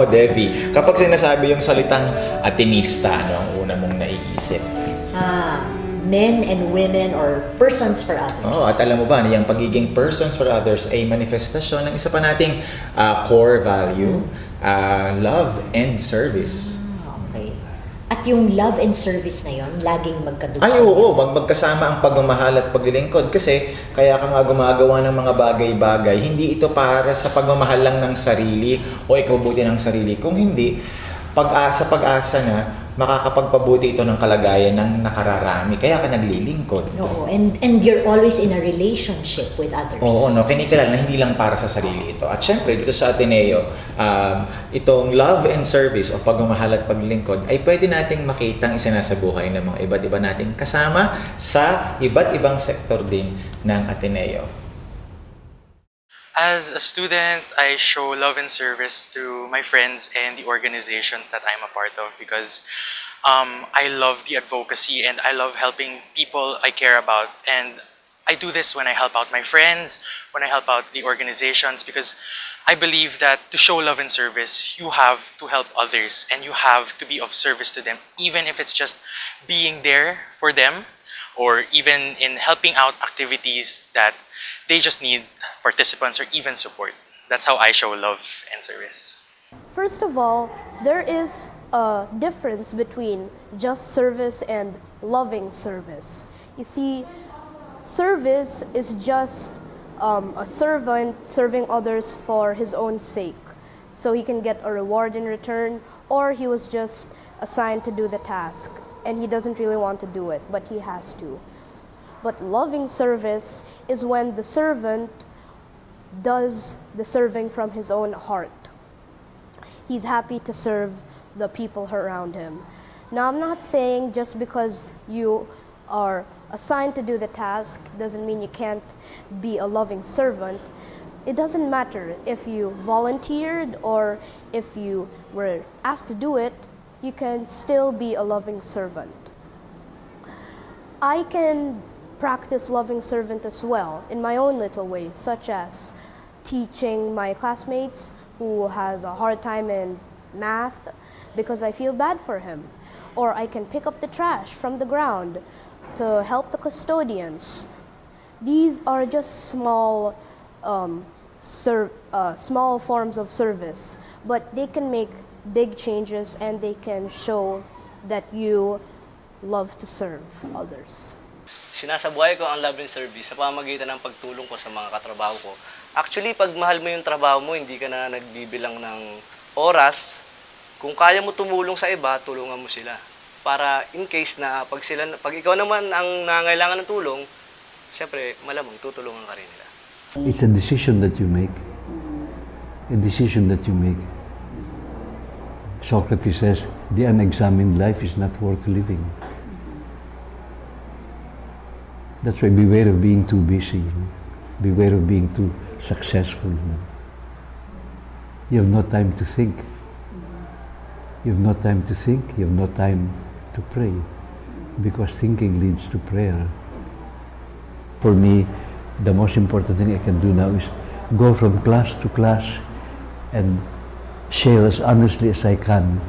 mo, Devi? Kapag sinasabi yung salitang Atenista, ano ang una mong naiisip? Men and women or persons for others. Oh, at alam mo ba, yung pagiging persons for others ay manifestasyon ng isa pa nating core value, love and service. Okay. At yung love and service na yon, laging magkadugtong. Ay, oo, magkasama ang pagmamahal at paglilingkod kasi kaya ka nga gumagawa ng mga bagay-bagay, hindi ito para sa pagmamahal lang ng sarili o ikabubuti ng sarili. Kung hindi, sa pag-asa na makakapagpabuti ito ng kalagayan ng nakararami. Kaya ka naglilingkod. Oo, and you're always in a relationship with others. Oo, no, kinikilala na hindi lang para sa sarili ito. At syempre, dito sa Ateneo, itong love and service o pagmamahal at paglilingkod ay pwede nating makitang isinasabuhay ng mga iba't iba nating kasama sa iba't ibang sektor din ng Ateneo. As a student, I show love and service to my friends and the organizations that I'm a part of because I love the advocacy and I love helping people I care about. And I do this when I help out my friends, when I help out the organizations, because I believe that to show love and service, you have to help others and you have to be of service to them, even if it's just being there for them or even in helping out activities that they just need participants or even support. That's how I show love and service. First of all, there is a difference between just service and loving service. You see, service is just a servant serving others for his own sake, so he can get a reward in return, or he was just assigned to do the task and he doesn't really want to do it, but he has to. But loving service is when the servant does the serving from his own heart. He's happy to serve the people around him. Now, I'm not saying just because you are assigned to do the task doesn't mean you can't be a loving servant. It doesn't matter if you volunteered or if you were asked to do it, you can still be a loving servant. I can practice loving servant as well in my own little ways, such as teaching my classmates who has a hard time in math because I feel bad for him. Or I can pick up the trash from the ground to help the custodians. These are just small small forms of service, but they can make big changes and they can show that you love to serve others. Sinasabuhay ko ang love and service sa pamamagitan ng pagtulong ko sa mga katrabaho ko. Actually, pag mahal mo yung trabaho mo, hindi ka na nagbibilang ng oras. Kung kaya mo tumulong sa iba, tulungan mo sila. Para in case na pag ikaw naman ang nangangailangan ng tulong, siyempre, malamang tutulungan ka rin nila. It's a decision that you make. A decision that you make. Socrates says, the unexamined life is not worth living. That's why beware of being too busy. Beware of being too successful. You have no time to think. You have no time to think. You have no time to pray. Because thinking leads to prayer. For me, the most important thing I can do now is go from class to class and share as honestly as I can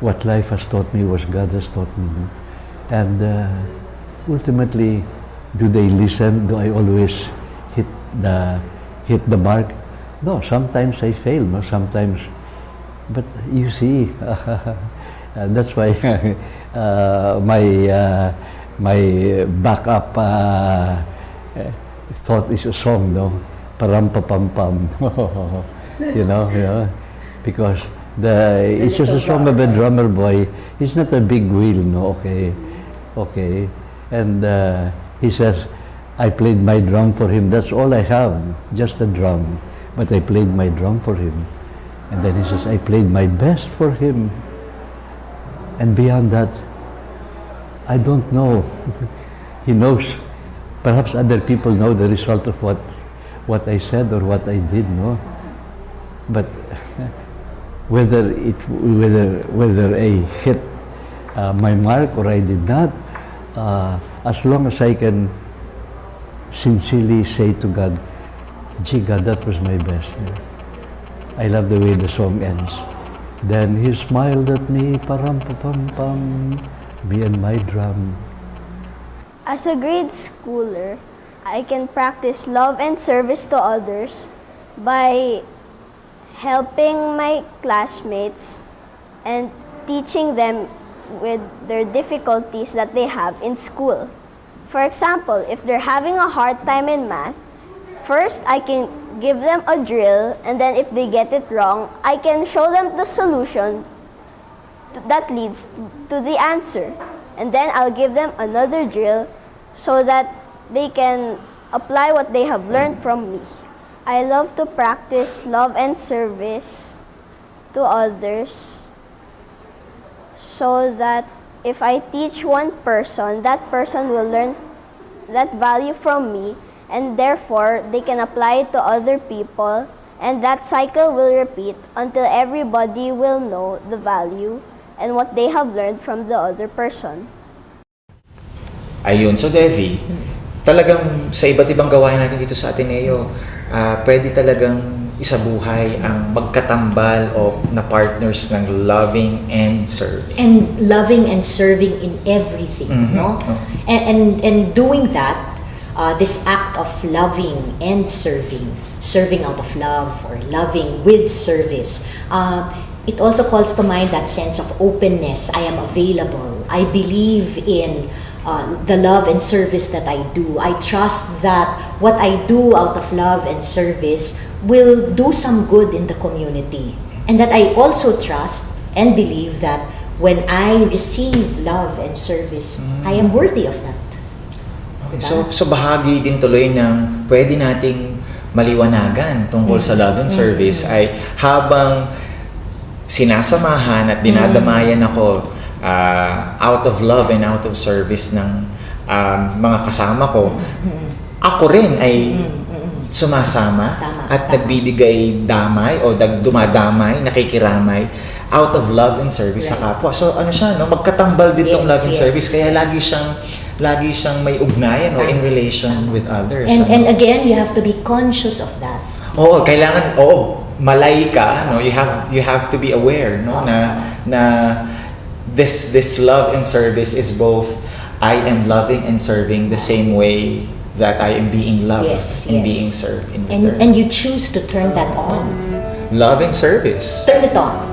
what life has taught me, what God has taught me. And ultimately, do they listen? Do I always hit the mark? No, sometimes I fail, no, sometimes. But you see, that's why my backup thought is a song, no? Param pa pam pam. you know, because it's just a song of a drummer boy. It's not a big wheel, no? Okay, and he says, I played my drum for him. That's all I have, just a drum. But I played my drum for him. And then he says, I played my best for him. And beyond that, I don't know. He knows. Perhaps other people know the result of what I said or what I did, no? But whether I hit my mark or I did not, as long as I can sincerely say to God, gee, God, that was my best. I love the way the song ends. Then he smiled at me, param pam pam, me and my drum. As a grade schooler, I can practice love and service to others by helping my classmates and teaching them with their difficulties that they have in school. For example, if they're having a hard time in math, first I can give them a drill, and then if they get it wrong, I can show them the solution that leads to the answer. And then I'll give them another drill so that they can apply what they have learned from me. I love to practice love and service to others so that if I teach one person, that person will learn that value from me, and therefore they can apply it to other people, and that cycle will repeat until everybody will know the value and what they have learned from the other person. Ayun, so Devi, talagang sa iba't ibang gawain natin dito sa Ateneo, pwede talagang isabuhay ang magkatambal o na partners ng loving and serving. And loving and serving in everything, no? And doing that, this act of loving and serving out of love or loving with service, it also calls to mind that sense of openness. I am available. I believe in the love and service that I do. I trust that what I do out of love and service will do some good in the community. And that I also trust and believe that when I receive love and service, I am worthy of that. Okay, so bahagi din tuloy ng pwede nating maliwanagan tungkol sa love and service ay habang sinasamahan at dinadamayan ako out of love and out of service ng mga kasama ko, ako rin ay sumasama at nagbibigay damay o dumadamay, nakikiramay out of love and service sa kapwa. So ano siya, no? Magkatambal din tong love and service, kaya lagi siyang may ugnayan o in relation with others. And again, you have to be conscious of that. Oo, kailangan, malay ka, no? You have to be aware, no? Na this love and service is both I am loving and serving the same way that I am being loved and being served in return. And you choose to turn that on. Love and service. Turn it on.